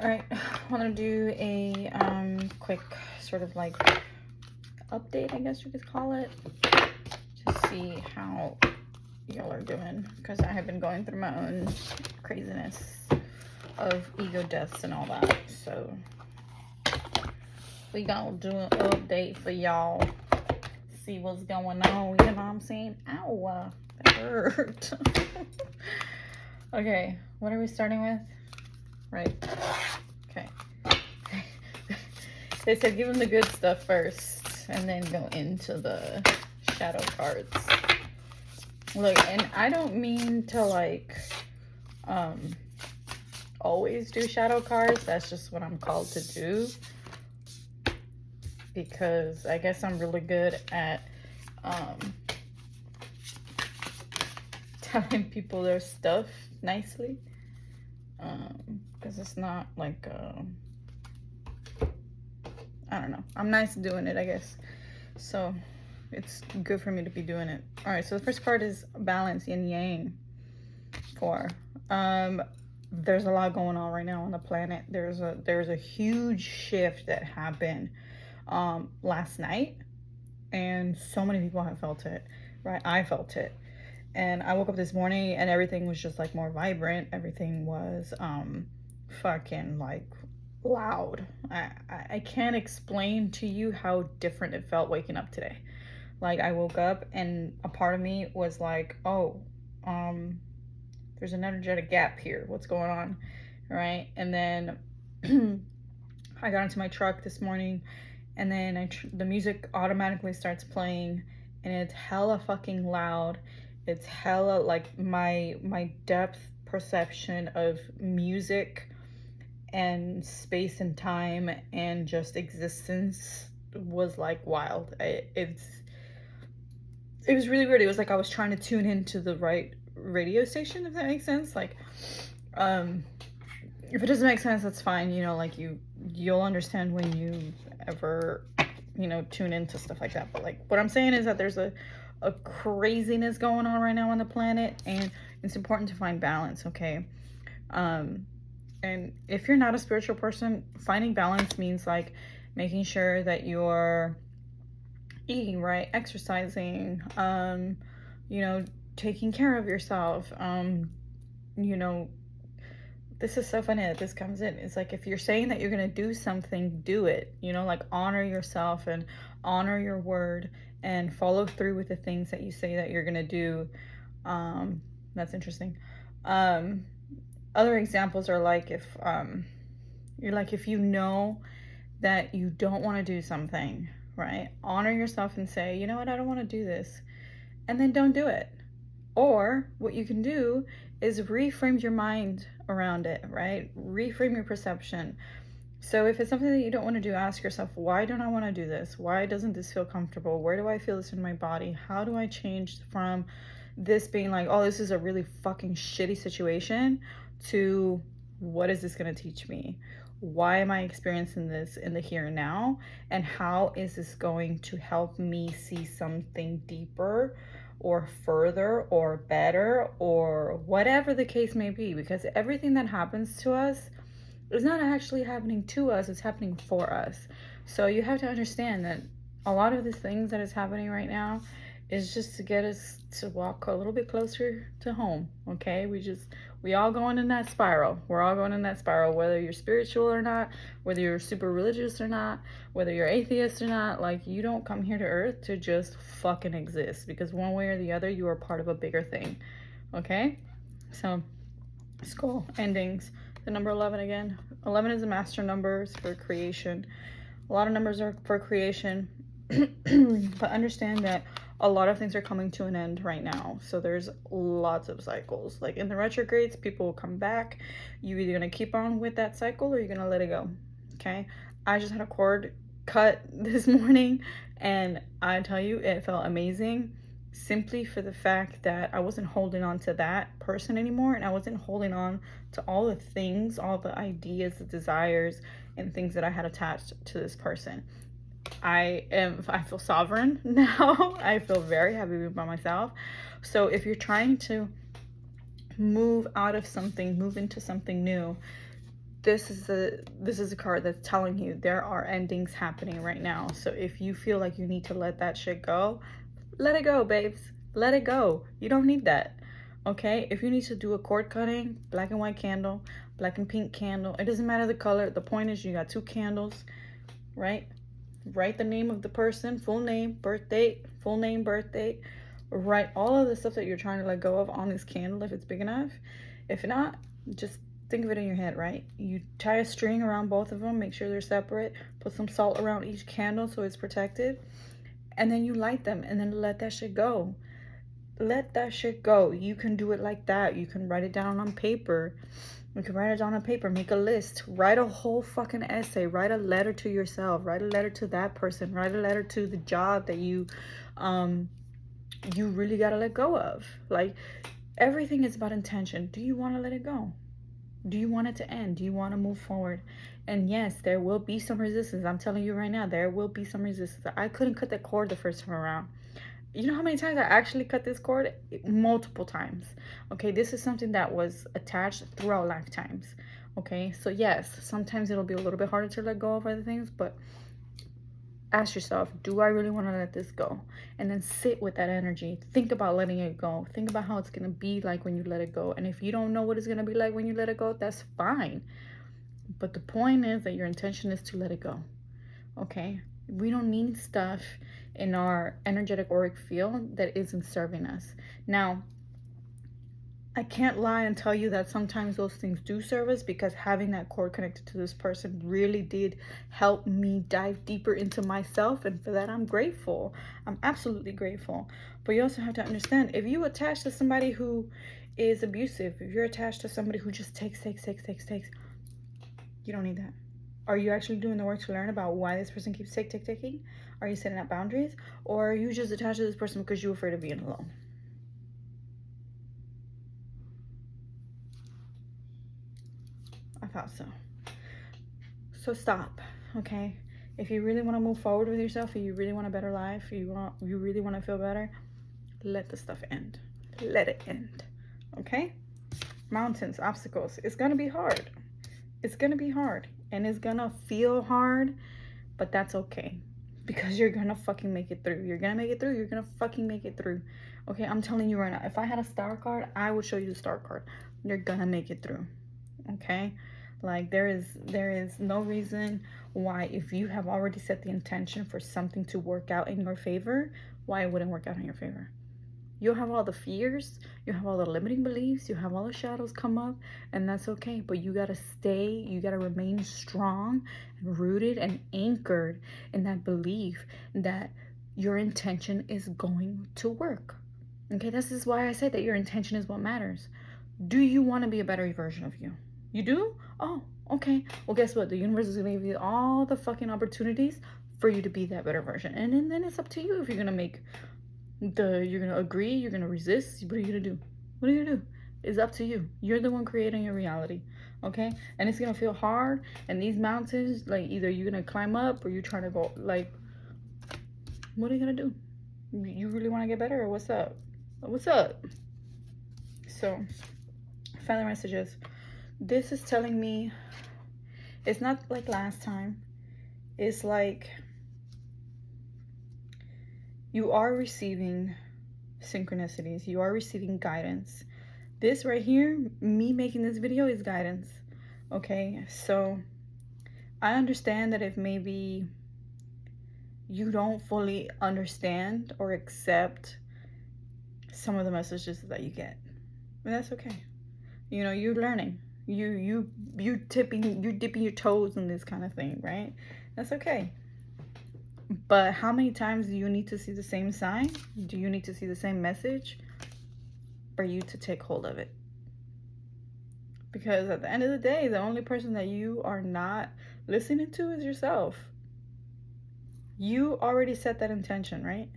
All right, I want to do a quick sort of like update, I guess you could call it, to see how y'all are doing, because I have been going through my own craziness of ego deaths and all that. So we gonna do an update for y'all, see what's going on. You know what I'm saying? Ow, that hurt. Okay, what are we starting with? Right. Okay. They said give them the good stuff first and then go into the shadow cards. Look, and I don't mean to like always do shadow cards. That's just what I'm called to do, because I guess I'm really good at telling people their stuff nicely. Because it's not like I don't know, I'm nice doing it, I guess, so it's good for me to be doing it. All right, so the first card is balance, yin yang. There's a lot going on right now on the planet. There's a huge shift that happened last night, and so many people have felt it, right? I felt it. And I woke up this morning and everything was just like more vibrant. Everything was fucking like loud. I can't explain to you how different it felt waking up today. Like I woke up and a part of me was like, oh, there's an energetic gap here. What's going on? Right? And then I got into my truck this morning, and then the music automatically starts playing, and it's hella fucking loud. It's hella like my depth perception of music and space and time and just existence was like wild. It was really weird. It was like I was trying to tune into the right radio station, if that makes sense. Like if it doesn't make sense, that's fine. You know, like you'll understand when you ever, you know, tune into stuff like that. But like what I'm saying is that there's a craziness going on right now on the planet, and it's important to find balance, okay? And if you're not a spiritual person, finding balance means like making sure that you're eating right, exercising, you know, taking care of yourself. You know, this is so funny that this comes in. It's like if you're saying that you're gonna do something, do it. You know, like honor yourself and honor your word and follow through with the things that you say that you're gonna do. That's interesting. Other examples are like if if you know that you don't want to do something, right? Honor yourself and say, you know what, I don't want to do this, and then don't do it. Or what you can do is reframe your mind around it, right? Reframe your perception. So if it's something that you don't want to do, ask yourself, why don't I want to do this? Why doesn't this feel comfortable? Where do I feel this in my body? How do I change from this being like, oh, this is a really fucking shitty situation, to what is this going to teach me? Why am I experiencing this in the here and now? And how is this going to help me see something deeper or further or better or whatever the case may be? Because everything that happens to us is not actually happening to us, it's happening for us. So you have to understand that a lot of the things that is happening right now is just to get us to walk a little bit closer to home, okay? We all going in that spiral. We're all going in that spiral, whether you're spiritual or not, whether you're super religious or not, whether you're atheist or not. Like, you don't come here to earth to just fucking exist, because one way or the other, you are part of a bigger thing, okay? So, school endings. The number 11 again. 11 is the master numbers for creation. A lot of numbers are for creation, but understand that a lot of things are coming to an end right now. So there's lots of cycles. Like in the retrogrades, people will come back. You're either going to keep on with that cycle or you're going to let it go, okay? I just had a cord cut this morning, and I tell you, it felt amazing, simply for the fact that I wasn't holding on to that person anymore, and I wasn't holding on to all the things, all the ideas, the desires, and things that I had attached to this person. I feel sovereign now. I feel very happy by myself. So if you're trying to move out of something, move into something new, this is a card that's telling you there are endings happening right now. So if you feel like you need to let that shit go, let it go, babes. Let it go. You don't need that. Okay? If you need to do a cord cutting, black and white candle, black and pink candle, it doesn't matter the color. The point is you got 2 candles, right? Write the name of the person, full name, birth date, full name, birth date. Write all of the stuff that you're trying to let go of on this candle if it's big enough. If not, just think of it in your head, right? You tie a string around both of them, make sure they're separate, put some salt around each candle so it's protected, and then you light them and then let that shit go. Let that shit go. You can do it like that. You can write it down on paper. You can write it down on paper, make a list, write a whole fucking essay, write a letter to yourself, write a letter to that person, write a letter to the job that you really gotta let go of. Like, everything is about intention. Do you want to let it go? Do you want it to end? Do you want to move forward? And yes, there will be some resistance. I'm telling you right now, there will be some resistance. I couldn't cut that cord the first time around. You know how many times I actually cut this cord? Multiple times. Okay, this is something that was attached throughout lifetimes. Okay, so yes, sometimes it'll be a little bit harder to let go of other things, but ask yourself, do I really want to let this go? And then sit with that energy. Think about letting it go. Think about how it's going to be like when you let it go. And if you don't know what it's going to be like when you let it go, that's fine. But the point is that your intention is to let it go. Okay? We don't need stuff in our energetic auric field that isn't serving us. Now, I can't lie and tell you that sometimes those things do serve us, because having that cord connected to this person really did help me dive deeper into myself, and for that I'm grateful. I'm absolutely grateful. But you also have to understand, if you attach to somebody who is abusive, if you're attached to somebody who just takes, you don't need that. Are you actually doing the work to learn about why this person keeps taking? Are you setting up boundaries? Or are you just attached to this person because you're afraid of being alone? I thought so. So stop, okay? If you really want to move forward with yourself, if you really want a better life, you really want to feel better, let the stuff end. Let it end, okay? Mountains, obstacles. It's going to be hard. It's going to be hard. And it's going to feel hard, but that's okay. Because you're going to fucking make it through. You're going to make it through. You're going to fucking make it through. Okay, I'm telling you right now. If I had a star card, I would show you the star card. You're going to make it through. Okay? Like, there is no reason why, if you have already set the intention for something to work out in your favor, why it wouldn't work out in your favor. You'll have all the fears, you have all the limiting beliefs, you have all the shadows come up, and that's okay. But you gotta stay, you gotta remain strong and rooted and anchored in that belief that your intention is going to work. Okay, this is why I said that your intention is what matters. Do you want to be a better version of you? You do? Oh, okay. Well, guess what? The universe is gonna give you all the fucking opportunities for you to be that better version. And then it's up to you if you're gonna agree, you're gonna resist. What are you gonna do? What are you gonna do? It's up to you. You're the one creating your reality. Okay? And it's gonna feel hard. And these mountains, like, either you're gonna climb up or you're trying to go, like, what are you gonna do? You really wanna get better, or what's up? What's up? So, family messages. This is telling me it's not like last time. It's like you are receiving synchronicities. You are receiving guidance. This right here, me making this video, is guidance. Okay, so I understand that if maybe you don't fully understand or accept some of the messages that you get, and that's okay. You know, you're learning. You're dipping your toes in this kind of thing, right? That's okay. But how many times do you need to see the same sign? Do you need to see the same message for you to take hold of it? Because at the end of the day, the only person that you are not listening to is yourself. You already set that intention, right?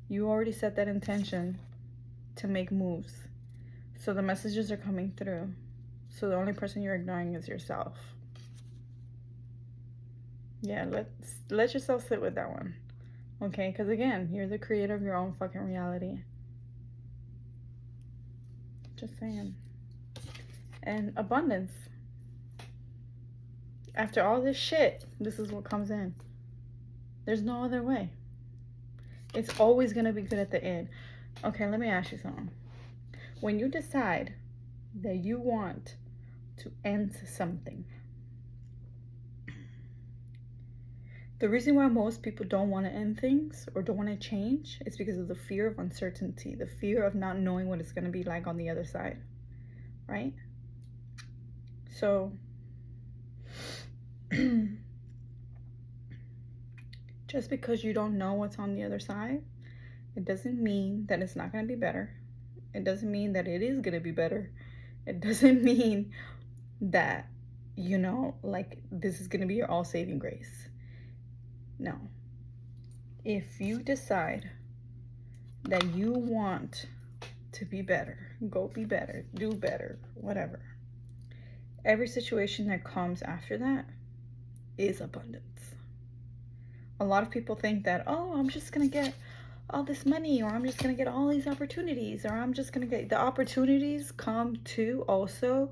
You already set that intention to make moves. So the messages are coming through. So the only person you're ignoring is yourself. Yeah, let yourself sit with that one. Okay, because again, you're the creator of your own fucking reality. Just saying. And abundance. After all this shit, this is what comes in. There's no other way. It's always going to be good at the end. Okay, let me ask you something. When you decide that you want to end something, the reason why most people don't want to end things or don't want to change is because of the fear of uncertainty, the fear of not knowing what it's going to be like on the other side, right? So, just because you don't know what's on the other side, it doesn't mean that it's not going to be better. It doesn't mean that it is going to be better. It doesn't mean that, you know, like this is going to be your all saving grace. No. If you decide that you want to be better, go be better, do better, whatever, every situation that comes after that is abundance. A lot of people think that, oh, I'm just going to get all this money, or I'm just going to get all these opportunities, or I'm just going to get... The opportunities come too also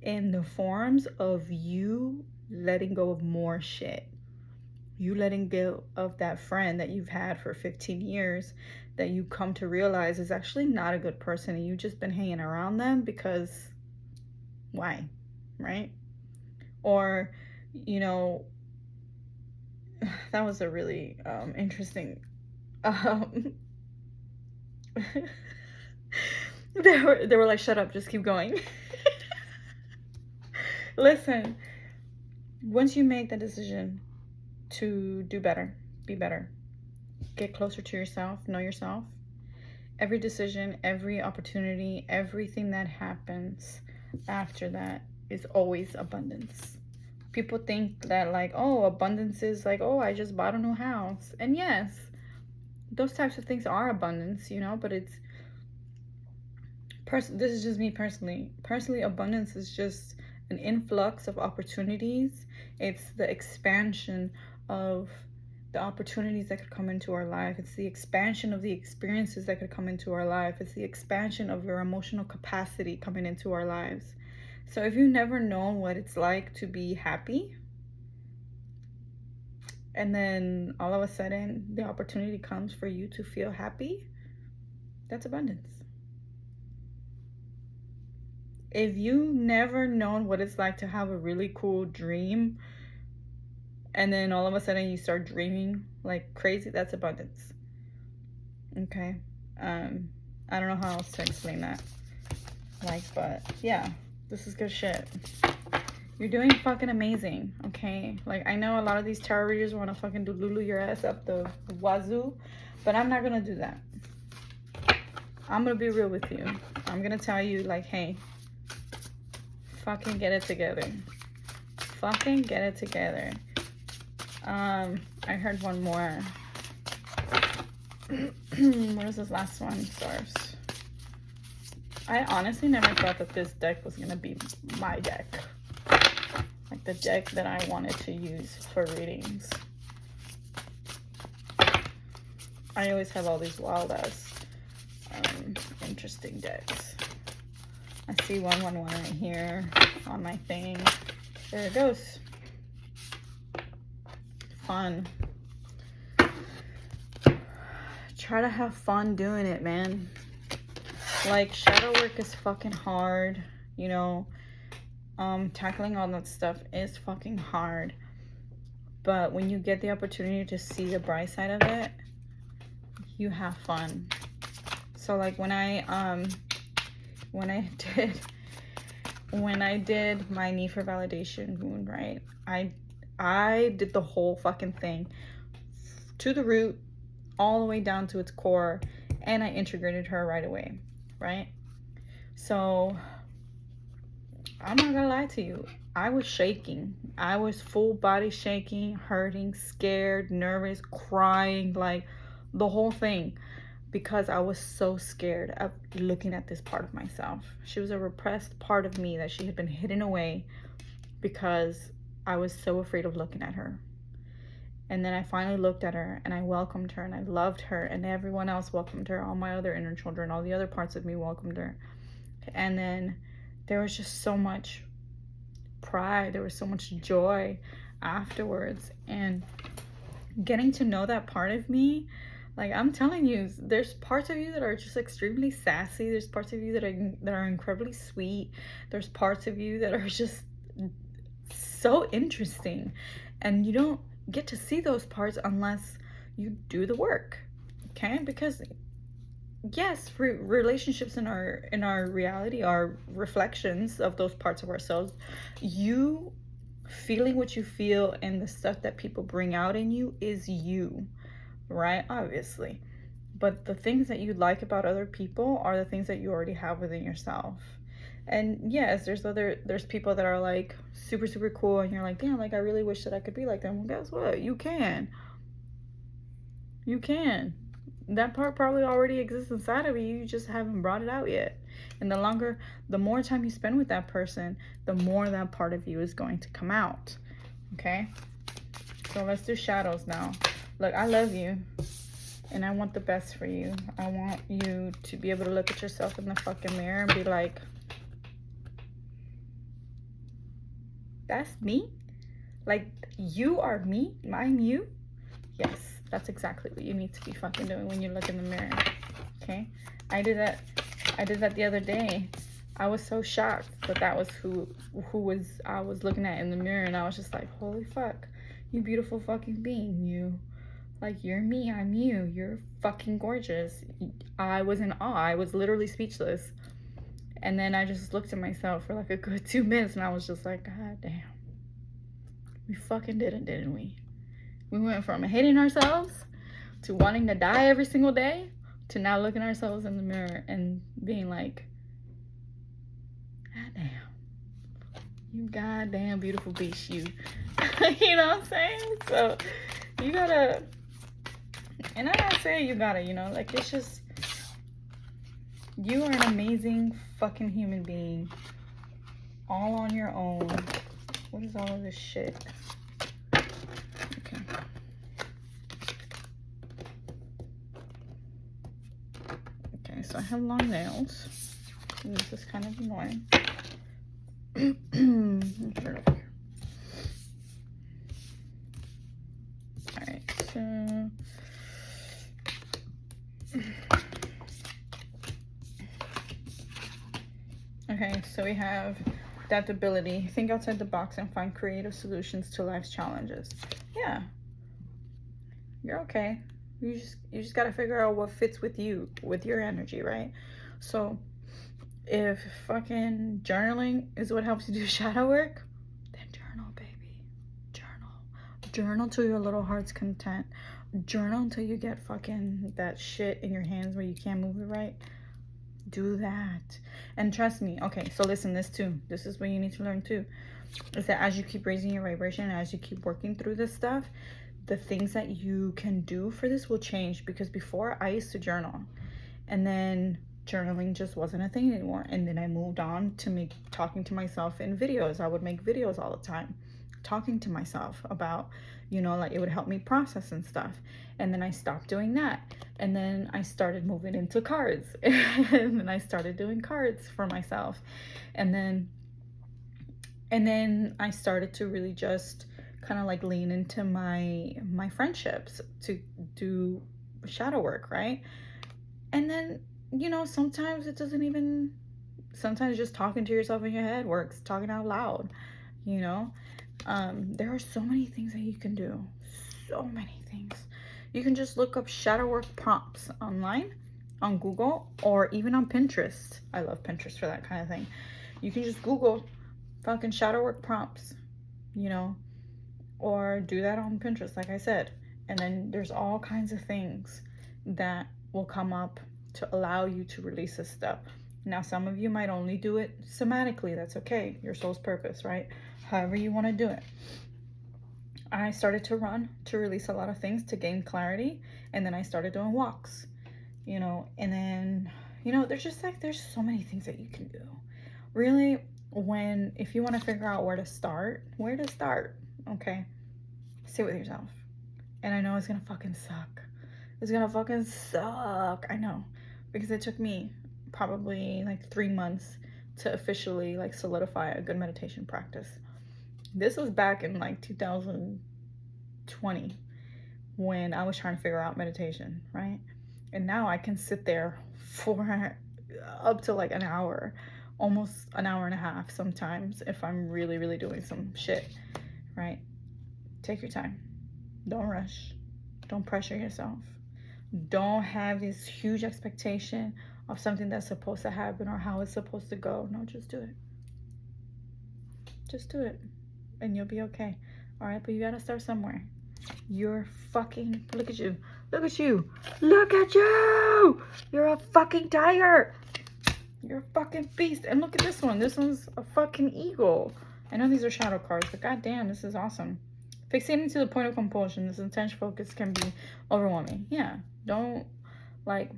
in the forms of you letting go of more shit. You letting go of that friend that you've had for 15 years that you come to realize is actually not a good person, and you've just been hanging around them because why, right? Or, you know, that was a really interesting they were like, shut up, just keep going. Listen, once you make the decision to do better, be better, get closer to yourself, know yourself, every decision, every opportunity, everything that happens after that is always abundance. People think that like, oh, abundance is like, oh, I just bought a new house. And yes, those types of things are abundance, you know, but it's this is just me personally. Personally, abundance is just an influx of opportunities. It's the expansion of the opportunities that could come into our life. It's the expansion of the experiences that could come into our life. It's the expansion of your emotional capacity coming into our lives. So if you've never known what it's like to be happy, and then all of a sudden the opportunity comes for you to feel happy, that's abundance. If you've never known what it's like to have a really cool dream, and then all of a sudden you start dreaming like crazy, that's abundance. Okay. I don't know how else to explain that. Like, but yeah, this is good shit. You're doing fucking amazing, okay? Like, I know a lot of these tarot readers want to fucking do Lulu your ass up the wazoo, but I'm not gonna do that. I'm gonna be real with you. I'm gonna tell you, like, hey, fucking get it together. Fucking get it together. I heard one more. What is this last one? Stars. I honestly never thought that this deck was gonna be my deck. Like the deck that I wanted to use for readings. I always have all these wild ass interesting decks. I see 111 right here on my thing. There it goes. Fun. Try to have fun doing it, man. Like, shadow work is fucking hard, you know. Tackling all that stuff is fucking hard, but when you get the opportunity to see the bright side of it, you have fun. So like when I did my need for validation wound, right, I did the whole fucking thing to the root, all the way down to its core, and I integrated her right away, right? So I'm not gonna lie to you, I was shaking. I was full body shaking, hurting, scared, nervous, crying, like the whole thing, because I was so scared of looking at this part of myself. She was a repressed part of me that she had been hidden away because I was so afraid of looking at her. And then I finally looked at her and I welcomed her and I loved her, and everyone else welcomed her. All my other inner children, all the other parts of me welcomed her. And then there was just so much pride, there was so much joy afterwards. And getting to know that part of me, like I'm telling you, there's parts of you that are just extremely sassy. There's parts of you that are incredibly sweet. There's parts of you that are just so interesting, and you don't get to see those parts unless you do the work. Okay? Because yes, relationships in our reality are reflections of those parts of ourselves. You feeling what you feel and the stuff that people bring out in you is you, right? Obviously. But the things that you like about other people are the things that you already have within yourself. And yes, there's people that are like super super cool, and you're like, damn, like I really wish that I could be like them. Well, guess what? You can. You can. That part probably already exists inside of you. You just haven't brought it out yet. And the more time you spend with that person, the more that part of you is going to come out. Okay? So let's do shadows now. Look, I love you. And I want the best for you. I want you to be able to look at yourself in the fucking mirror and be like, that's me? Like, you are me? I'm you? Yes, that's exactly what you need to be fucking doing when you look in the mirror. Okay? I did that the other day. I was so shocked that was who I was looking at in the mirror, and I was just like, holy fuck, you beautiful fucking being, you. Like, you're me, I'm you. You're fucking gorgeous. I was in awe. I was literally speechless. And then I just looked at myself for like a good 2 minutes, and I was just like, God damn. We fucking did it, didn't we? We went from hating ourselves to wanting to die every single day to now looking ourselves in the mirror and being like, God damn. You goddamn beautiful beast, you. You know what I'm saying? So you gotta, and I'm not saying you gotta, you know, like it's just, you are an amazing fucking human being, all on your own. What is all of this shit? Okay. Okay, so I have long nails. And this is kind of annoying. Alright, so okay, so we have adaptability. Think outside the box and find creative solutions to life's challenges. Yeah, you're okay. You just gotta figure out what fits with you, with your energy, right? So if fucking journaling is what helps you do shadow work, then journal, baby. Journal to your little heart's content. Journal until you get fucking that shit in your hands where you can't move it right. Do that. And trust me, okay, so listen, this is what you need to learn too, is that as you keep raising your vibration and as you keep working through this stuff, the things that you can do for this will change. Because before, I used to journal, and then journaling just wasn't a thing anymore. And then I moved on to talking to myself in videos. I would make videos all the time talking to myself about, you know, like it would help me process and stuff. And then I stopped doing that, and then I started moving into cards and then I started doing cards for myself, and then I started to really just kind of like lean into my friendships to do shadow work, right? And then, you know, sometimes just talking to yourself in your head works, talking out loud, you know. There are so many things that you can do, so many things. You can just look up shadow work prompts online on Google, or even on Pinterest. I love Pinterest for that kind of thing. You can just Google fucking shadow work prompts, you know, or do that on Pinterest, like I said. And then there's all kinds of things that will come up to allow you to release this stuff. Now, some of you might only do it somatically. That's okay. Your soul's purpose, right? However you want to do it. I started to run to release a lot of things, to gain clarity. And then I started doing walks, you know, and then, you know, there's so many things that you can do. Really, if you want to figure out where to start, okay? Sit with yourself. And I know it's gonna fucking suck. It's gonna fucking suck. I know. Because it took me probably like 3 months to officially like solidify a good meditation practice. This was back in like 2020 when I was trying to figure out meditation, right? And now I can sit there for up to like an hour, almost an hour and a half sometimes if I'm really, really doing some shit, right? Take your time. Don't rush. Don't pressure yourself. Don't have this huge expectation of something that's supposed to happen or how it's supposed to go. No, just do it. Just do it. And you'll be okay. All right, but you gotta start somewhere. You're fucking, look at you. Look at you. Look at you. You're a fucking tiger. You're a fucking beast. And look at this one. This one's a fucking eagle. I know these are shadow cards, but goddamn, this is awesome. Fixating to the point of compulsion. This intense focus can be overwhelming. Yeah. Don't, like,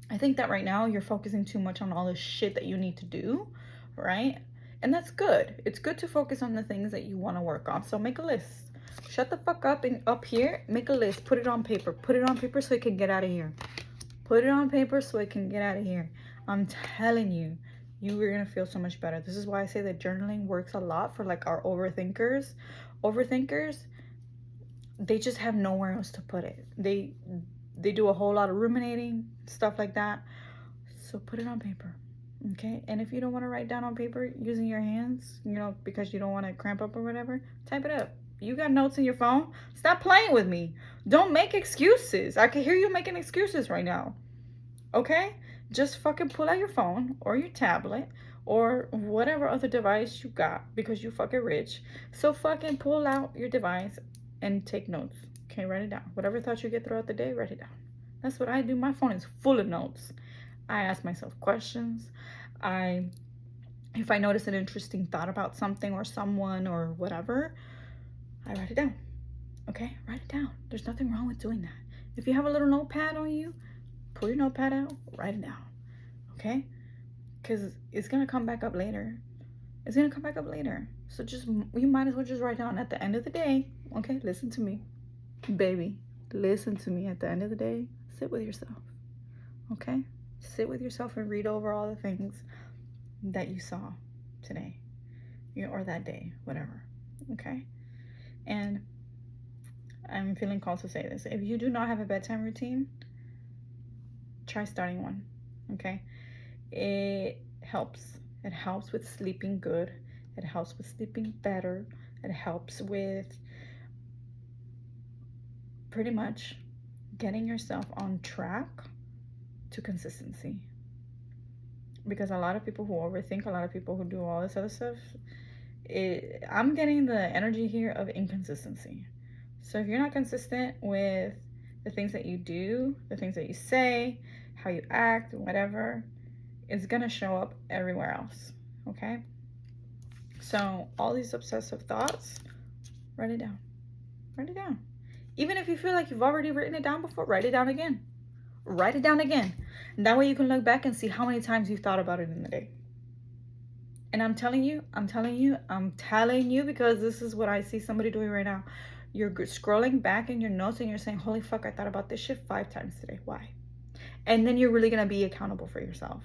I think that right now you're focusing too much on all the shit that you need to do, right? And that's good. It's good to focus on the things that you want to work on. So make a list. Shut the fuck up and up here, make a list. Put it on paper. Put it on paper so it can get out of here. Put it on paper so it can get out of here. I'm telling you, you are going to feel so much better. This is why I say that journaling works a lot for like our overthinkers. Overthinkers, they just have nowhere else to put it. They do a whole lot of ruminating, stuff like that. So put it on paper. Okay, and if you don't want to write down on paper using your hands, you know, because you don't want to cramp up or whatever, type it up. You got notes in your phone? Stop playing with me. Don't make excuses. I can hear you making excuses right now. Okay? Just fucking pull out your phone or your tablet or whatever other device you got because you fucking rich. So fucking pull out your device and take notes. Okay, write it down. Whatever thoughts you get throughout the day, write it down. That's what I do. My phone is full of notes. I ask myself questions. If I notice an interesting thought about something or someone or whatever, I write it down. Okay, write it down. There's nothing wrong with doing that. If you have a little notepad on you, pull your notepad out, write it down. Okay, because it's gonna come back up later. It's gonna come back up later. So you might as well just write down at the end of the day. Okay, listen to me, baby. Listen to me. At the end of the day, sit with yourself. Okay, sit with yourself and read over all the things that you saw today, or that day, whatever. Okay. And I'm feeling called to say this. If you do not have a bedtime routine, try starting one. Okay. It helps. It helps with sleeping good. It helps with sleeping better. It helps with pretty much getting yourself on track to consistency. Because a lot of people who overthink, a lot of people who do all this other stuff, I'm getting the energy here of inconsistency. So if you're not consistent with the things that you do, the things that you say, how you act, whatever, it's gonna show up everywhere else. Okay? So all these obsessive thoughts, write it down. Write it down. Even if you feel like you've already written it down before, write it down again. Write it down again. And that way you can look back and see how many times you thought about it in the day. And I'm telling you because this is what I see somebody doing right now. You're scrolling back in your notes and you're saying, holy fuck, I thought about this shit 5 times today. Why? And then you're really going to be accountable for yourself.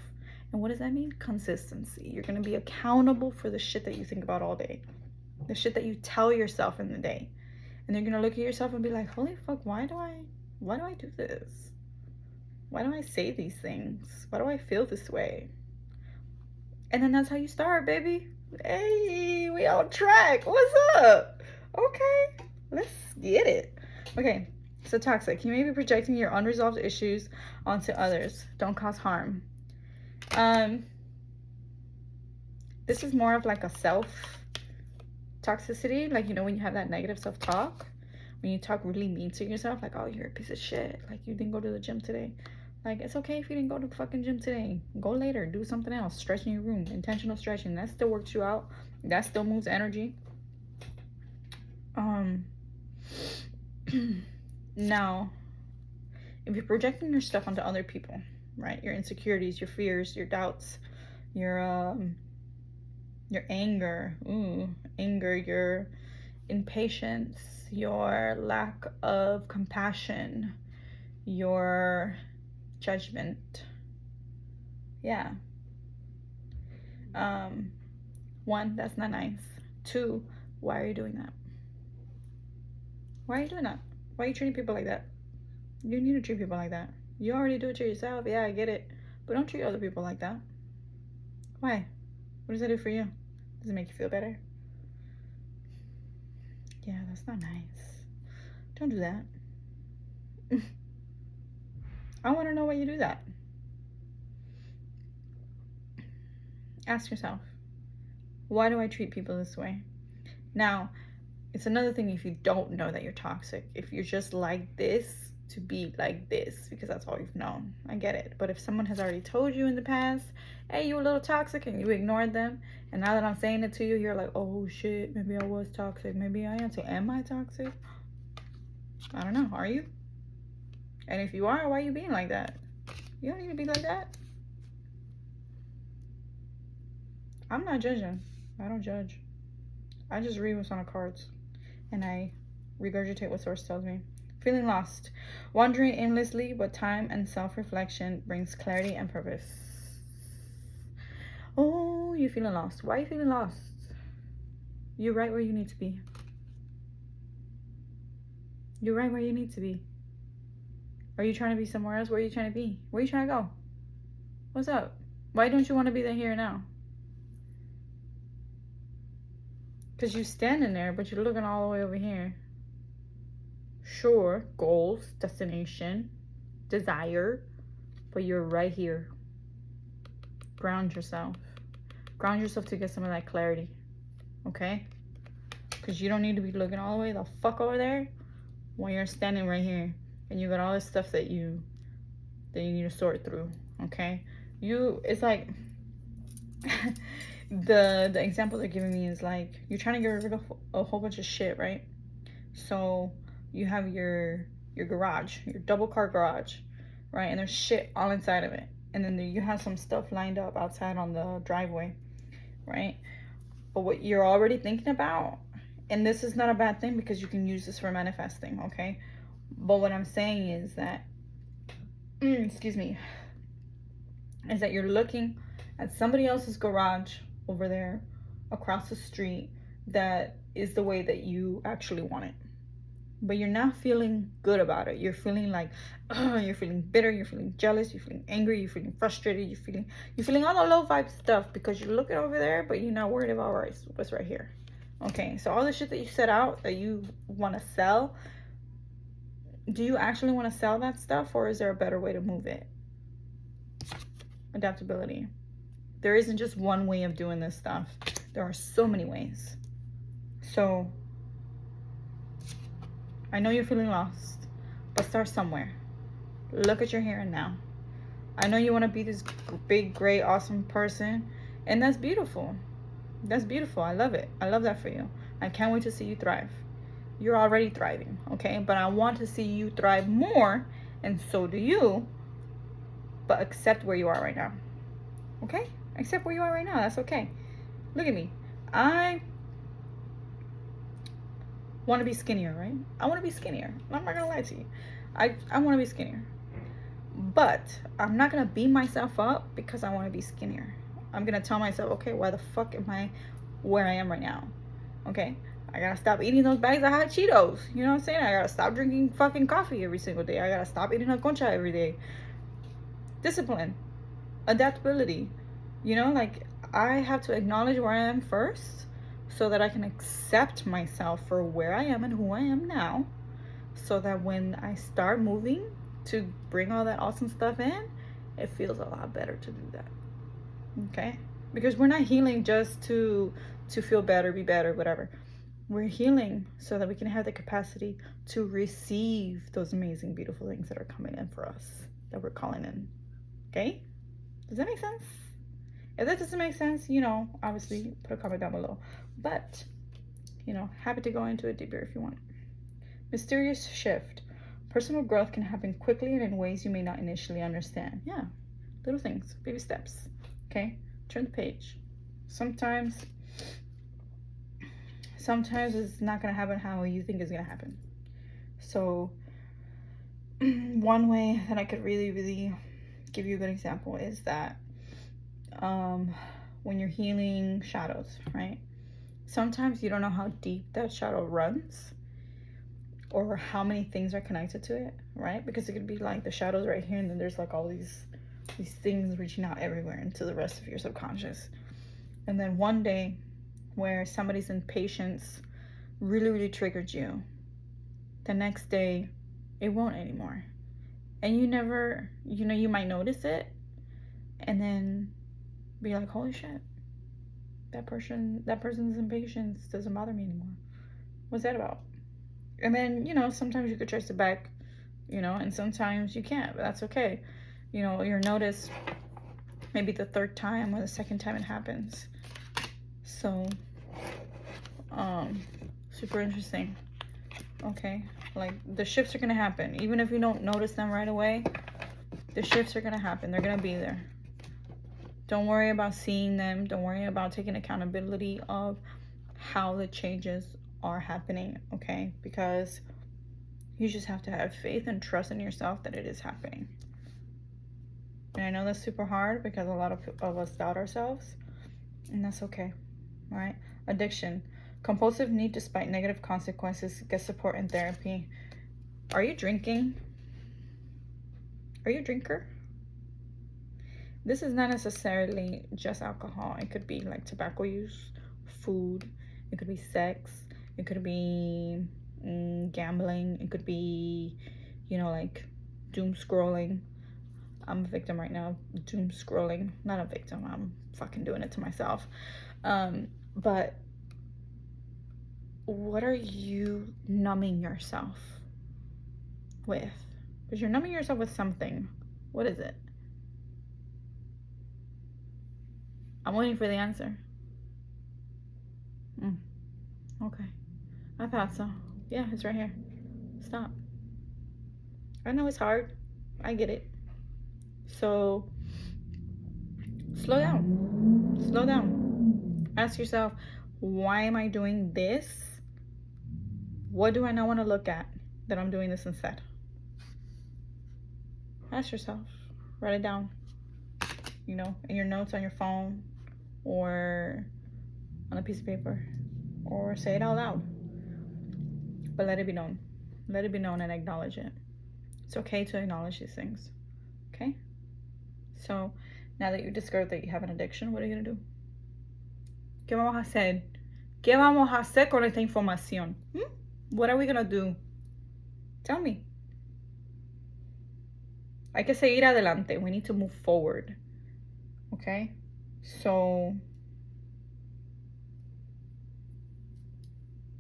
And what does that mean? Consistency. You're going to be accountable for the shit that you think about all day. The shit that you tell yourself in the day. And you're going to look at yourself and be like, holy fuck, why do I do this? Why do I say these things? Why do I feel this way? And then that's how you start, baby. Hey, we on track. What's up? Okay, let's get it. Okay, so toxic. You may be projecting your unresolved issues onto others. Don't cause harm. This is more of like a self toxicity. Like, you know, when you have that negative self-talk, when you talk really mean to yourself, like, oh, you're a piece of shit. Like, you didn't go to the gym today. Like, it's okay if you didn't go to the fucking gym today. Go later. Do something else. Stretch in your room. Intentional stretching. That still works you out. That still moves energy. Now, if you're projecting your stuff onto other people, right? Your insecurities, your fears, your doubts, your anger. Your impatience, your lack of compassion, your judgment. Yeah. One, that's not nice. 2, why are you doing that? Why are you doing that? Why are you treating people like that? You need to treat people like that. You already do it to yourself. Yeah, I get it. But don't treat other people like that. Why? What does that do for you? Does it make you feel better? Yeah, that's not nice. Don't do that. I want to know why you do that. Ask yourself, why do I treat people this way? Now, it's another thing if you don't know that you're toxic. If you're just like this, to be like this, because that's all you've known. I get it. But if someone has already told you in the past, hey, you a little toxic, and you ignored them, and now that I'm saying it to you, you're like, oh shit, maybe I was toxic. Maybe I am. So am I toxic? I don't know. Are you? And if you are, why are you being like that? You don't need to be like that. I'm not judging. I don't judge. I just read what's on the cards, and I regurgitate what source tells me. Feeling lost. Wandering aimlessly, but time and self-reflection brings clarity and purpose. Oh, you're feeling lost. Why are you feeling lost? You're right where you need to be. You're right where you need to be. Are you trying to be somewhere else? Where are you trying to be? Where are you trying to go? What's up? Why don't you want to be there here now? Because you're standing there, but you're looking all the way over here. Sure, goals, destination, desire, but you're right here. Ground yourself. Ground yourself to get some of that clarity, okay? Because you don't need to be looking all the way the fuck over there when you're standing right here and you got all this stuff that you need to sort through, okay? It's like the example they're giving me is like you're trying to get rid of a whole bunch of shit, right? So you have your garage, your double car garage, right? And there's shit all inside of it. And then you have some stuff lined up outside on the driveway, right? But what you're already thinking about, and this is not a bad thing because you can use this for manifesting, okay? But what I'm saying is that, excuse me, is that you're looking at somebody else's garage over there across the street that is the way that you actually want it. But you're not feeling good about it. You're feeling like, you're feeling bitter, you're feeling jealous, you're feeling angry, you're feeling frustrated, you're feeling all the low vibe stuff because you're looking over there, but you're not worried about what's right here. Okay, so all the shit that you set out that you want to sell, do you actually want to sell that stuff, or is there a better way to move it? Adaptability. There isn't just one way of doing this stuff. There are so many ways. So I know you're feeling lost, but start somewhere. Look at your here and now. I know you want to be this big, great, awesome person, and that's beautiful. That's beautiful. I love it. I love that for you. I can't wait to see you thrive. You're already thriving, okay? But I want to see you thrive more, and so do you, but accept where you are right now, okay? Accept where you are right now. That's okay. Look at me. I want to be skinnier, right? I want to be skinnier. I'm not gonna lie to you. I want to be skinnier, but I'm not gonna beat myself up because I want to be skinnier. I'm gonna tell myself, okay, why the fuck am I where I am right now? Okay, I gotta stop eating those bags of hot Cheetos. You know what I'm saying? I gotta stop drinking fucking coffee every single day. I gotta stop eating a concha every day. Discipline, adaptability. You know, like I have to acknowledge where I am first, so that I can accept myself for where I am and who I am now, so that when I start moving to bring all that awesome stuff in, it feels a lot better to do that. Okay? Because we're not healing just to feel better, be better, whatever. We're healing so that we can have the capacity to receive those amazing, beautiful things that are coming in for us, that we're calling in. Okay? Does that make sense? If that doesn't make sense, you know, obviously put a comment down below. But, you know, happy to go into it deeper if you want. Mysterious shift. Personal growth can happen quickly and in ways you may not initially understand. Yeah, little things, baby steps. Okay, turn the page. Sometimes it's not gonna happen how you think it's gonna happen. So one way that I could really give you a good example is that when you're healing shadows, right? sometimes you don't know how deep that shadow runs or how many things are connected to it, right? Because it could be like the shadows right here, and then there's like all these things reaching out everywhere into the rest of your subconscious. And then one day where somebody's impatience really triggered you, the next day it won't anymore. And you never, you might notice it and then be like, holy shit, that person's impatience doesn't bother me anymore. What's that about? And then, sometimes you could trace it back, and sometimes you can't, but that's okay. You'll notice maybe the third time or the second time it happens. So, super interesting. Okay, like the shifts are gonna happen. Even if you don't notice them right away, the shifts are gonna happen. They're gonna be there. Don't worry about seeing them. Don't worry about taking accountability of how the changes are happening, okay? Because you just have to have faith and trust in yourself that it is happening. And I know that's super hard because a lot of us doubt ourselves, and that's okay, right? Addiction. Compulsive need despite negative consequences. Get support in therapy. Are you drinking? Are you a drinker? This is not necessarily just alcohol. It could be like tobacco use, food. It could be sex. It could be gambling. It could be, like doom scrolling. I'm a victim right now of doom scrolling. Not a victim. I'm fucking doing it to myself. But what are you numbing yourself with? Because you're numbing yourself with something. What is it? I'm waiting for the answer. Okay. I thought so. Yeah, it's right here. Stop. I know it's hard. I get it. So, slow down. Slow down. Ask yourself, why am I doing this? What do I not want to look at that I'm doing this instead? Ask yourself. Write it down. In your notes on your phone or on a piece of paper, or say it out loud. But let it be known. Let it be known and acknowledge it. It's okay to acknowledge these things. Okay? So, now that you discovered that you have an addiction, what are you going to do? ¿Qué vamos a hacer? ¿Qué vamos a hacer con esta información? What are we going to do? Tell me. Hay que seguir adelante. We need to move forward. Okay? So,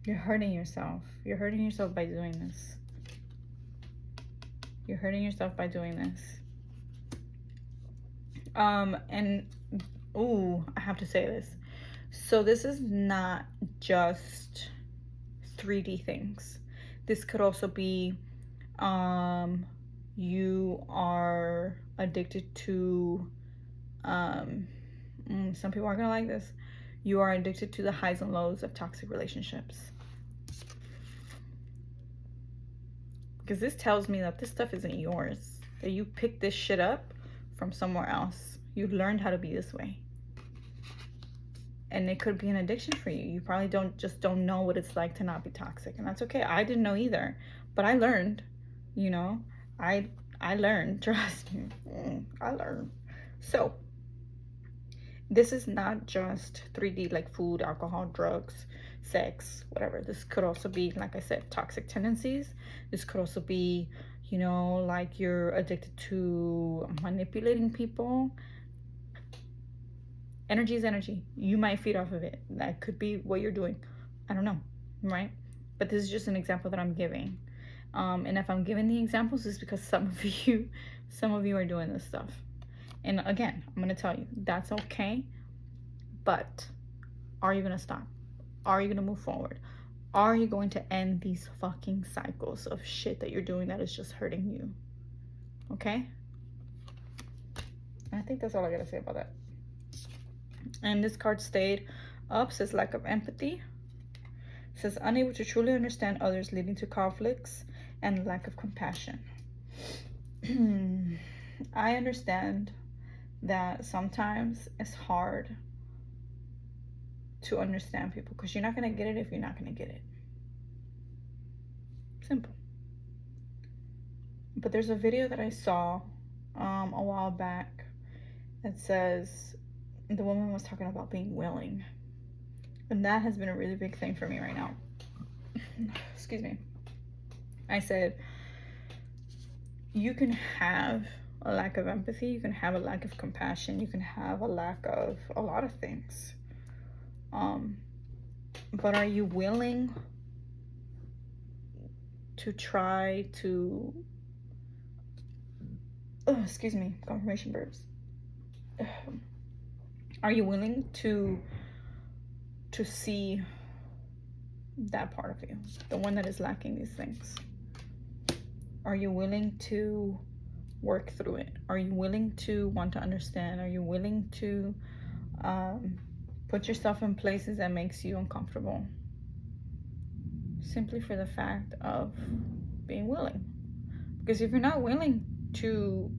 you're hurting yourself. You're hurting yourself by doing this. You're hurting yourself by doing this. And, I have to say this. So this is not just 3D things. This could also be, you are addicted to, some people aren't gonna like this. You are addicted to the highs and lows of toxic relationships. Because this tells me that this stuff isn't yours. That you picked this shit up from somewhere else. You learned how to be this way. And it could be an addiction for you. You probably don't know what it's like to not be toxic. And that's okay. I didn't know either. But I learned, I learned, trust me. I learned. So, this is not just 3D like food, alcohol, drugs, sex, whatever. This could also be, like I said, toxic tendencies. This could also be, like you're addicted to manipulating people. Energy is energy. You might feed off of it. That could be what you're doing. I don't know, right? But this is just an example that I'm giving. And if I'm giving the examples, it's because some of you are doing this stuff. And again, I'm going to tell you, that's okay. But are you going to stop? Are you going to move forward? Are you going to end these fucking cycles of shit that you're doing that is just hurting you? Okay? I think that's all I got to say about that. And this card stayed up, says lack of empathy. It says unable to truly understand others, leading to conflicts and lack of compassion. I understand that sometimes it's hard to understand people, because you're not going to get it if you're not going to get it. Simple. But there's a video that I saw a while back that says the woman was talking about being willing. And that has been a really big thing for me right now. Excuse me. I said, you can have a lack of empathy, you can have a lack of compassion, you can have a lack of a lot of things. But are you willing to try to, excuse me, confirmation verbs. Are you willing to see that part of you, the one that is lacking these things? Are you willing to work through it? Are you willing to want to understand? Are you willing to put yourself in places that makes you uncomfortable, simply for the fact of being willing? Because if you're not willing to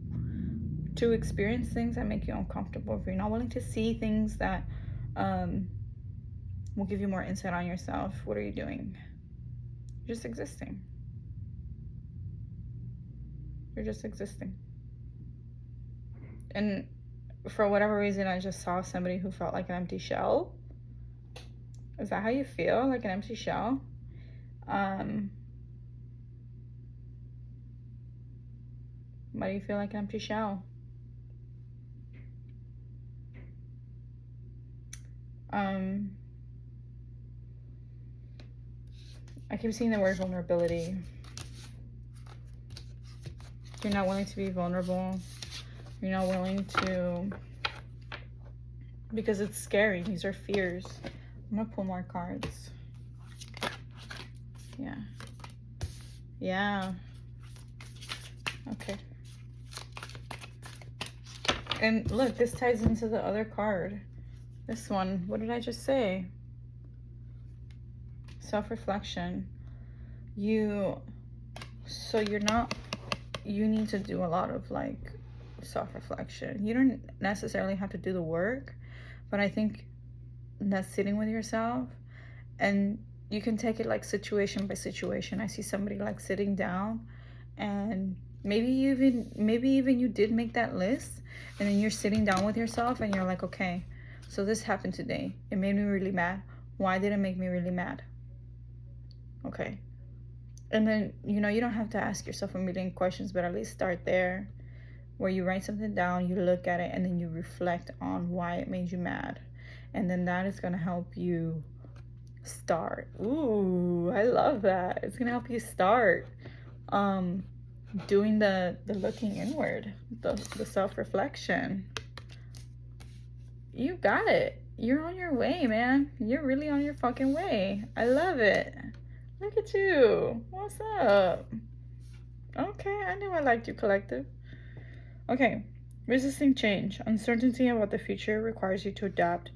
experience things that make you uncomfortable, if you're not willing to see things that will give you more insight on yourself, what are you doing? You're just existing. You're just existing. And for whatever reason, I just saw somebody who felt like an empty shell. Is that how you feel? Like an empty shell? Why do you feel like an empty shell? I keep seeing the word vulnerability. You're not willing to be vulnerable. You're not willing to, because it's scary. These are fears. I'm gonna pull more cards. Yeah. Okay. And look, this ties into the other card. This one, what did I just say? Self-reflection. You need to do a lot of like self-reflection. You don't necessarily have to do the work, but I think that sitting with yourself, and you can take it like situation by situation. I see somebody like sitting down, and maybe even you did make that list, and then you're sitting down with yourself and you're like, okay, so this happened today. It made me really mad. Why did it make me really mad? Okay. And then, you don't have to ask yourself a million questions, but at least start there, where you write something down, you look at it, and then you reflect on why it made you mad. And then that is going to help you start. Ooh, I love that. It's going to help you start doing the looking inward, the self-reflection. You got it. You're on your way, man. You're really on your fucking way. I love it. Look at you. What's up? Okay, I knew I liked you, collective. Okay, resisting change. Uncertainty about the future requires you to adapt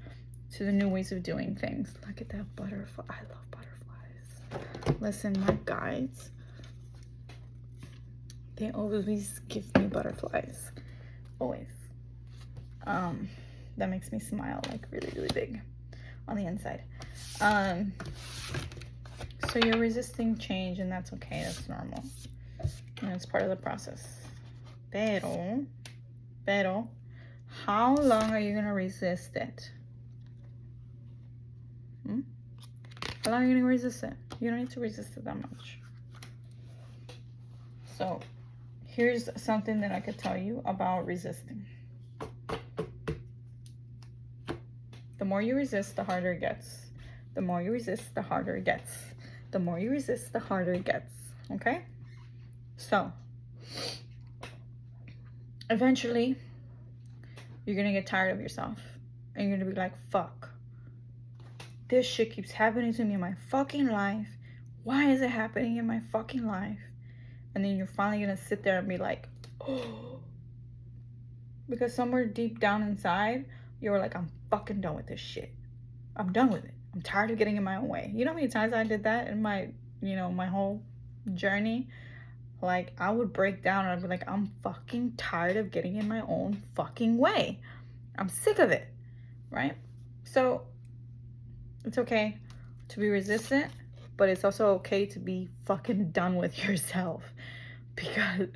to the new ways of doing things. Look at that butterfly. I love butterflies. Listen, my guides, they always give me butterflies. Always. That makes me smile like really, really big on the inside. So you're resisting change, and that's okay. That's normal. And it's part of the process. Pero, how long are you going to resist it? How long are you going to resist it? You don't need to resist it that much. So here's something that I could tell you about resisting. The more you resist, the harder it gets. The more you resist, the harder it gets. The more you resist, the harder it gets. Okay? So, eventually, you're going to get tired of yourself. And you're going to be like, fuck. This shit keeps happening to me in my fucking life. Why is it happening in my fucking life? And then you're finally going to sit there and be like, oh. Because somewhere deep down inside, you're like, I'm fucking done with this shit. I'm done with it. I'm tired of getting in my own way. You know how many times I did that in my, my whole journey? Like, I would break down and I'd be like, I'm fucking tired of getting in my own fucking way. I'm sick of it, right? So It's okay to be resistant, but it's also okay to be fucking done with yourself, because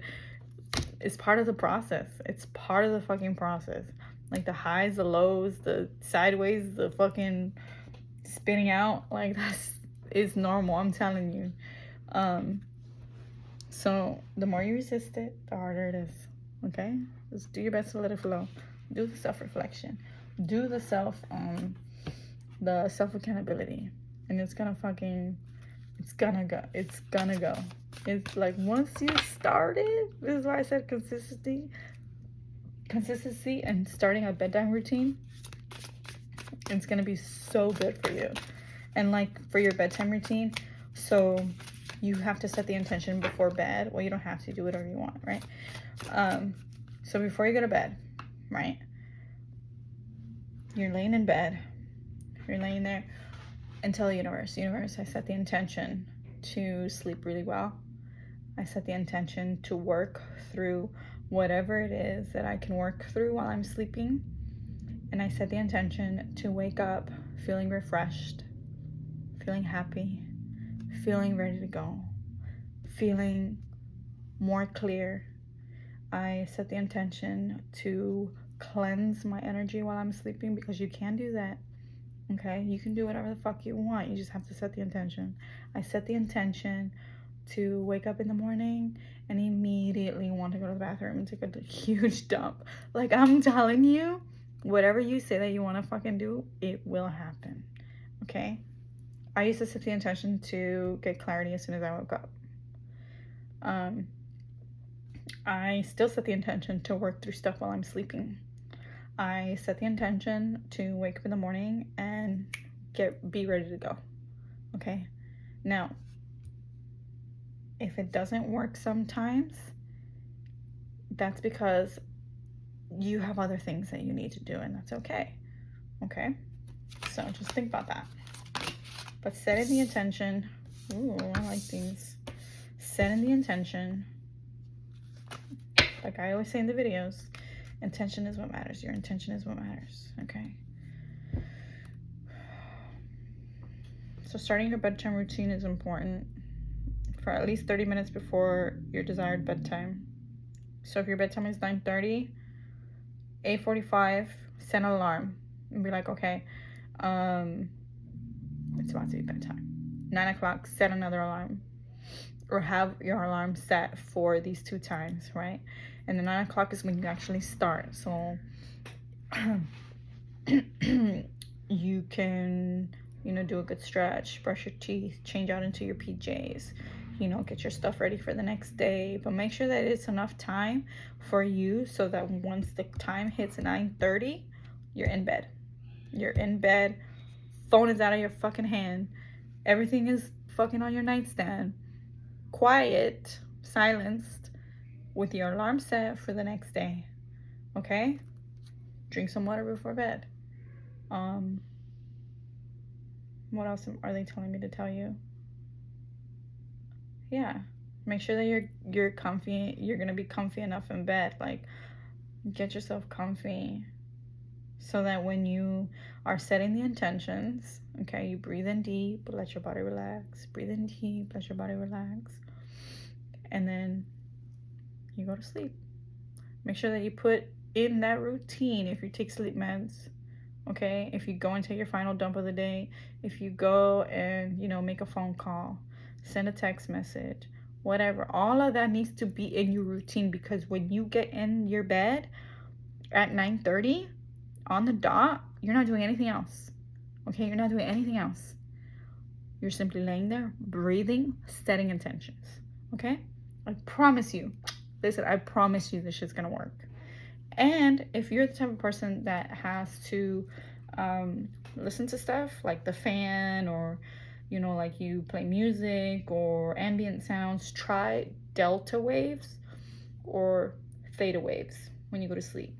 it's part of the process. It's part of the fucking process. Like the highs, the lows, the sideways, the fucking spinning out, like that's is normal, I'm telling you. So the more you resist it, the harder it is. Okay? Just do your best to let it flow. Do the self-reflection. Do the self accountability. And it's gonna go. It's gonna go. It's like once you started, this is why I said consistency and starting a bedtime routine, it's gonna be so good for you. And like for your bedtime routine, so you have to set the intention before bed. Well, you don't have to, do whatever you want, right? So before you go to bed, right, you're laying in bed, you're laying there, and tell the universe, I set the intention to sleep really well. I set the intention to work through whatever it is that I can work through while I'm sleeping. And I set the intention to wake up feeling refreshed, feeling happy, feeling ready to go, feeling more clear. I set the intention to cleanse my energy while I'm sleeping, because you can do that. Okay, you can do whatever the fuck you want. You just have to set the intention. I set the intention to wake up in the morning and immediately want to go to the bathroom and take a huge dump. Like, I'm telling you, whatever you say that you want to fucking do, it will happen. Okay? I used to set the intention to get clarity as soon as I woke up. I still set the intention to work through stuff while I'm sleeping. I set the intention to wake up in the morning and be ready to go. Okay? Now, if it doesn't work sometimes, that's because you have other things that you need to do, and that's okay. Okay? So just think about that. But setting the intention, ooh, I like these. Setting the intention, like I always say in the videos, intention is what matters. Your intention is what matters, okay? So starting your bedtime routine is important for at least 30 minutes before your desired bedtime. So if your bedtime is 9:30, 8:45, set an alarm and be like, okay, it's about to be bedtime. 9 o'clock, set another alarm, or have your alarm set for these 2 times, right? And the 9 o'clock is when you actually start. So you can, do a good stretch, brush your teeth, change out into your PJs, get your stuff ready for the next day. But make sure that it's enough time for you so that once the time hits 9:30, you're in bed. You're in bed. Phone is out of your fucking hand. Everything is fucking on your nightstand. Quiet, silenced, with your alarm set for the next day. Okay? Drink some water before bed. What else are they telling me to tell you? Yeah. Make sure that you're comfy. You're gonna be comfy enough in bed. Like, get yourself comfy so that when you are setting the intentions, okay, you breathe in deep, let your body relax. Breathe in deep, let your body relax. And then you go to sleep. Make sure that you put in that routine if you take sleep meds, okay? If you go and take your final dump of the day, if you go and, make a phone call, send a text message, whatever. All of that needs to be in your routine, because when you get in your bed at 9:30 on the dot, you're not doing anything else, okay? You're not doing anything else. You're simply laying there, breathing, setting intentions, okay? I promise you. Listen, I promise you this shit's gonna work. And if you're the type of person that has to listen to stuff like the fan, or like you play music or ambient sounds, try delta waves or theta waves when you go to sleep.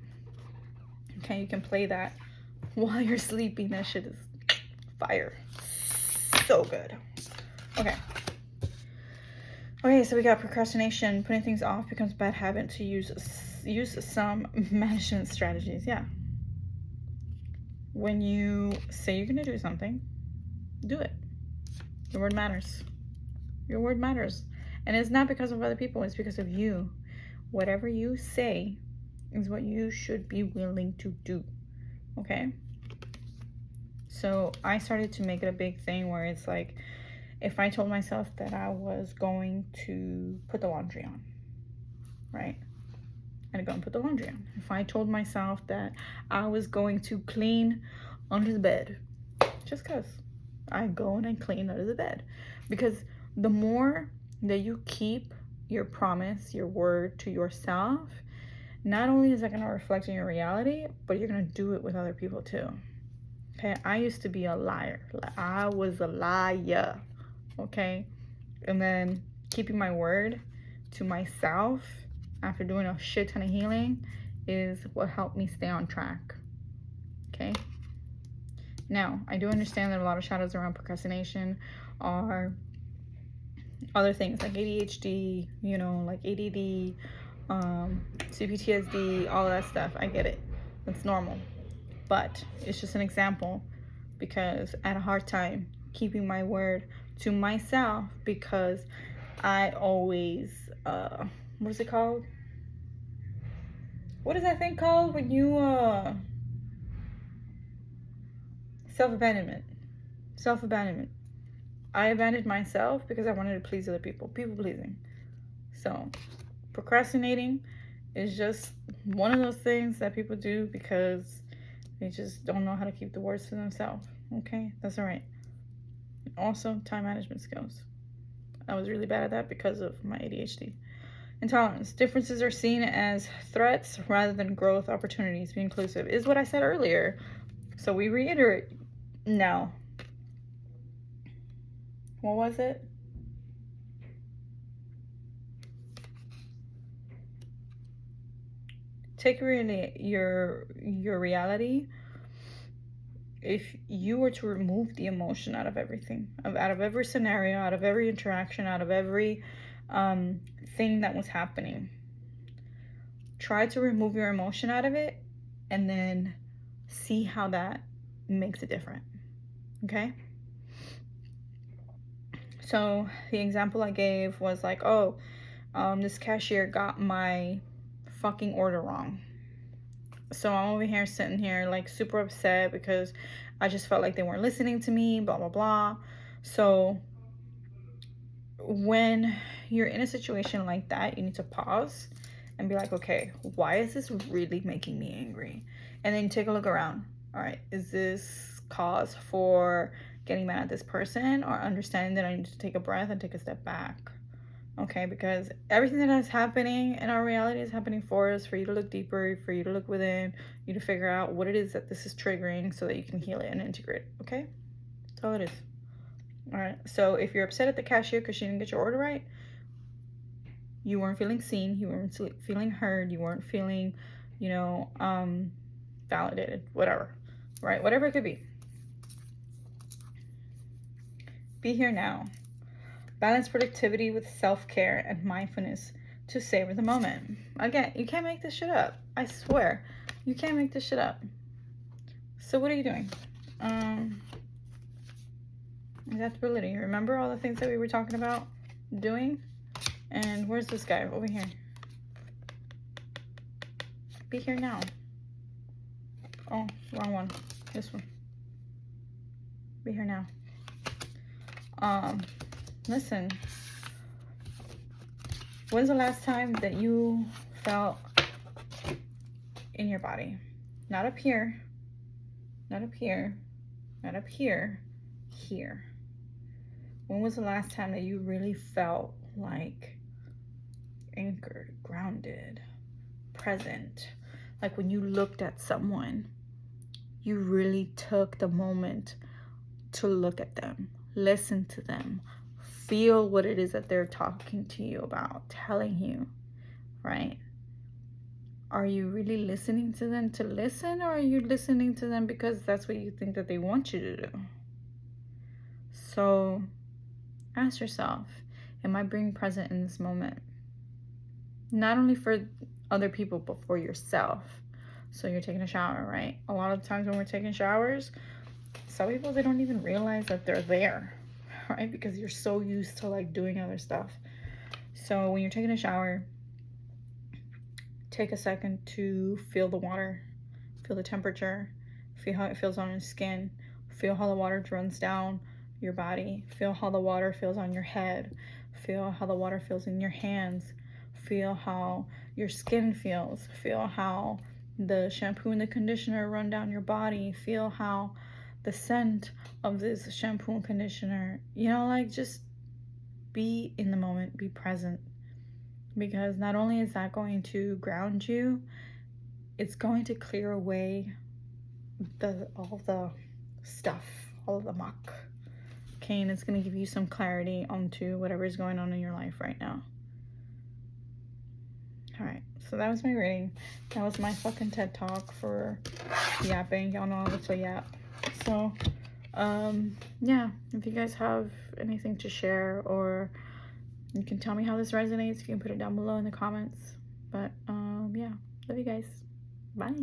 Okay, you can play that while you're sleeping. That shit is fire. So good. Okay, so we got procrastination. Putting things off becomes a bad habit. To use some management strategies. Yeah. When you say you're going to do something, Do it. Your word matters. Your word matters. And it's not because of other people, it's because of you. Whatever you say is what you should be willing to do. Okay? So I started to make it a big thing where it's like, if I told myself that I was going to put the laundry on, right? I'd go and put the laundry on. If I told myself that I was going to clean under the bed, just because, I go and I clean under the bed. Because the more that you keep your promise, your word to yourself, not only is that going to reflect in your reality, but you're going to do it with other people too. Okay, I used to be a liar. I was a liar. Okay, and then keeping my word to myself after doing a shit ton of healing is what helped me stay on track. Okay, now I do understand that a lot of shadows around procrastination are other things like ADHD, you know, like ADD, CPTSD, all of that stuff. I get it, it's normal, but it's just an example because I had a hard time keeping my word to myself because I always, what is it called? What is that thing called when you, self-abandonment. Self-abandonment. I abandoned myself because I wanted to please other people. People pleasing. So, procrastinating is just one of those things that people do because they just don't know how to keep the words to themselves. Okay? That's alright. Also, time management skills. I was really bad at that because of my ADHD. Intolerance. Differences are seen as threats rather than growth opportunities. Be inclusive is what I said earlier. So we reiterate now. What was it? Take really your reality. If you were to remove the emotion out of everything, out of every scenario, out of every interaction, out of every thing that was happening, try to remove your emotion out of it and then see how that makes it different. Okay? So the example I gave was like, oh, this cashier got my fucking order wrong. So I'm over here sitting here like super upset because I just felt like they weren't listening to me, blah, blah, blah. So when you're in a situation like that, you need to pause and be like, okay, why is this really making me angry? And then take a look around. All right, is this cause for getting mad at this person or understanding that I need to take a breath and take a step back? Okay, because everything that is happening in our reality is happening for us, for you to look deeper, for you to look within, you to figure out what it is that this is triggering so that you can heal it and integrate it. Okay, that's all it is. All right, so if you're upset at the cashier because she didn't get your order right, you weren't feeling seen, you weren't feeling heard, you weren't feeling, validated, whatever, right? Whatever it could be. Be here now. Balance productivity with self-care and mindfulness to savor the moment. Again, you can't make this shit up. I swear. You can't make this shit up. So what are you doing? Adaptability. Remember all the things that we were talking about doing? And where's this guy? Over here. Be here now. Oh, wrong one. This one. Be here now. Listen. When's the last time that you felt in your body? Not up here. Not up here. Not up here. Here. When was the last time that you really felt like anchored, grounded, present? Like when you looked at someone, you really took the moment to look at them, listen to them, feel what it is that they're talking to you about, telling you, right? Are you really listening to them to listen, or are you listening to them because that's what you think that they want you to do? So ask yourself, am I being present in this moment? Not only for other people, but for yourself. So you're taking a shower, right? A lot of times when we're taking showers, some people, they don't even realize that they're there, right? Because you're so used to like doing other stuff. So when you're taking a shower, take a second to feel the water, feel the temperature, feel how it feels on your skin, feel how the water runs down your body, feel how the water feels on your head, feel how the water feels in your hands, feel how your skin feels, feel how the shampoo and the conditioner run down your body, feel how the scent of this shampoo and conditioner, like just be in the moment, be present. Because not only is that going to ground you, it's going to clear away all the stuff, all of the muck. Okay, and it's going to give you some clarity onto whatever is going on in your life right now. All right, so that was my reading. That was my fucking TED Talk for yapping. Y'all know I love to yap. So, yeah, if you guys have anything to share, or you can tell me how this resonates, you can put it down below in the comments. But, yeah, love you guys. Bye.